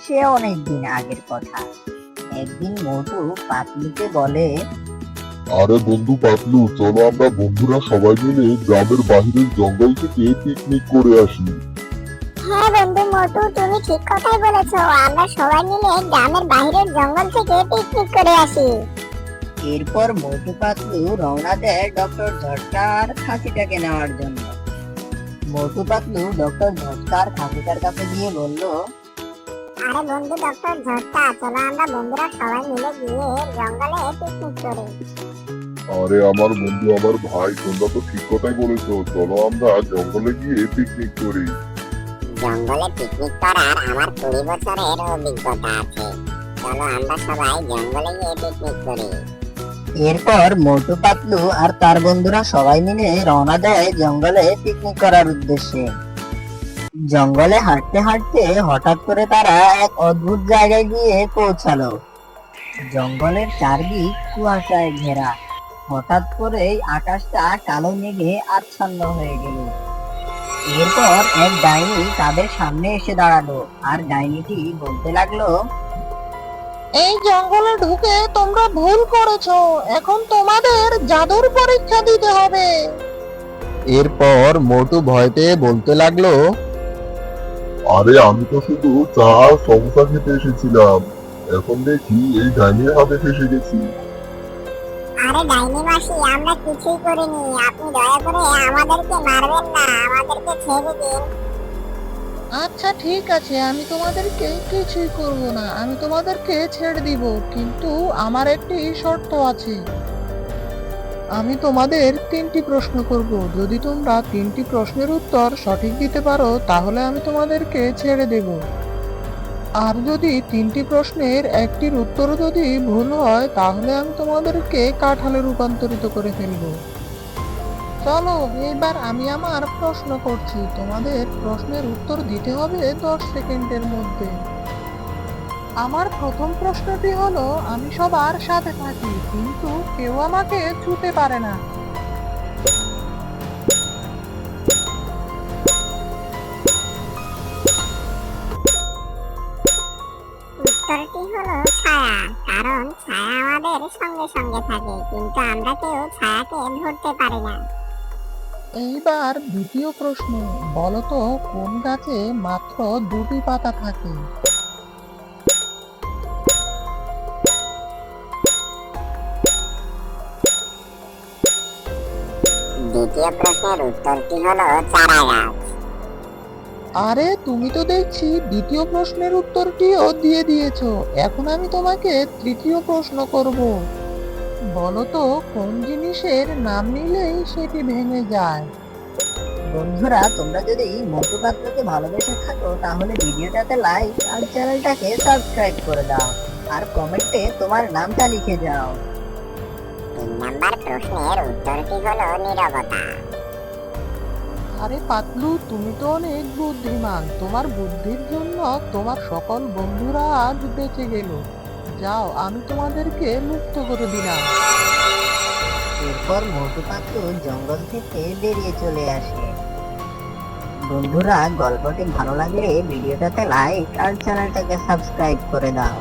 সে অনেক দিন আগের কথা। একদিন মোটু পাতলুকে বলে, আরে বন্ধু পাতলু, চলো আমরা বন্ধুরা সবাই মিলে গ্রামের বাইরের জঙ্গল থেকে পিকনিক করে আসি। হ্যাঁ বন্ধু মোটু, তুমি ঠিক কথাই বলেছো। আমরা সবাই মিলে গ্রামের বাইরের জঙ্গল থেকে পিকনিক করে আসি। এরপর মোটু পাতলু রওনা দেয় ডক্টর ঝটকার খাসিটাকে নেওয়ার জন্য। মোটু পাতলু ডক্টর ঝটকার খাসিটার কাছে গিয়ে বলল, আরে বন্ধু ডক্টর ঝটকা, চলো আমরা বন্ধুরা সবাই মিলে গিয়ে জঙ্গলে পিকনিক করি। আরে আমার বন্ধু, আমার ভাই, তোমরা তো ঠিক কথাই বলেছো, চলো আমরা জঙ্গলে গিয়ে পিকনিক করি। জঙ্গলে পিকনিক করার আমার 20 বছরের অভিজ্ঞতা আছে। চলো আমরা সবাই জঙ্গলে গিয়ে পিকনিক করি। এরপর মোটু পাতলু আর তার বন্ধুরা সবাই মিলে রওনা দেয় জঙ্গলে পিকনিক করার উদ্দেশ্যে। জঙ্গলে হাঁটতে হাঁটতে হঠাৎ করে তারা এক অদ্ভুত জায়গায় গিয়ে পৌঁছালো। জঙ্গলের চারদিক কুয়াশায় ঘেরা। হঠাৎ করেই আকাশটা কালো মেঘে আচ্ছন্ন হয়ে গেল। এরপর এক ডাইনি তাদের সামনে এসে দাঁড়ালো, আর ডাইনিটি বলতে লাগলো, এই জঙ্গলে ঢুকে তোমরা ভুল করেছো, এখন তোমাদের জাদুর পরীক্ষা দিতে হবে। এরপর মোটু ভয় পেয়ে বলতে লাগলো, আরে আমি তো শুধু চা আর সমোসা খেতে এসেছিলাম, এখন দেখি এই ডাইনির হাতে ফেসে গেছি। আরে ডাইনি মাসি, আমরা কিছুই করিনি। আপনি দয়া করে আমাদেরকে মারবেন না, আমাদেরকে ছেড়ে দিন। আচ্ছা ঠিক আছে, আমি তোমাদেরকে কিছুই করব না, আমি তোমাদেরকে ছেড়ে দিব, কিন্তু আমার একটি শর্ত আছে। আমি তোমাদের 3টি প্রশ্ন করব, যদি তোমরা 3টি প্রশ্নের উত্তর সঠিক দিতে পারো তাহলে আমি তোমাদেরকে ছেড়ে দেব। আর যদি 3টি প্রশ্নের একটির উত্তর যদি ভুল হয় তাহলে আমি তোমাদেরকে কাঁঠালে রূপান্তরিত করে ফেলবো। চলো এবার আমি আমার প্রশ্ন করছি, তোমাদের প্রশ্নের উত্তর দিতে হবে 10 সেকেন্ডের মধ্যে। আমার প্রথম প্রশ্নটি হলো, আমি সবার সাথে থাকি কিন্তু কেউ আমাকে ছুঁতে পারে না। উত্তরটি হলো ছায়া। কারণ ছায়া আমাদের সঙ্গে সঙ্গে থাকে, কিন্তু আমরা কেউ ছায়াকে ধরতে পারি না। এইবার দ্বিতীয় প্রশ্ন, বলো তো কোন গাছে মাত্র 2টি পাতা থাকে? দ্বিতীয় প্রশ্নের উত্তরটি হলো চারা গাছ। আরে তুমি তো দেখছি দ্বিতীয় প্রশ্নের উত্তরটিও দিয়ে দিয়েছো। এখন আমি তোমাকে তৃতীয় প্রশ্ন করব, বলো তো কোন জিনিসের নাম নিলেই সেটি ভেঙে যায়? বন্ধুরা, তোমরা যদি মোটু পাতলুকে ভালোবেসে থাকো তাহলে ভিডিওটাতে লাইক আর চ্যানেলটাকে সাবস্ক্রাইব করে দাও, আর কমেন্টে তোমার নামটা লিখে যাও। 3 নাম্বার প্রশ্নের উত্তরটি হলো নীরবতা। আরে পাতলু, তুমি তো অনেক বুদ্ধিমান, তোমার বুদ্ধির জন্য তোমার সকল বন্ধুরা আজ বেঁচে গেল। যাও, আমি তোমাদেরকে মুক্ত করে দিলাম। এরপর মোটু পাতলু জঙ্গল থেকে বেরিয়ে চলে আসে। বন্ধুরা, গল্পটি ভালো লাগলে ভিডিওটাতে লাইক আর চ্যানেলটাকে সাবস্ক্রাইব করে দাও।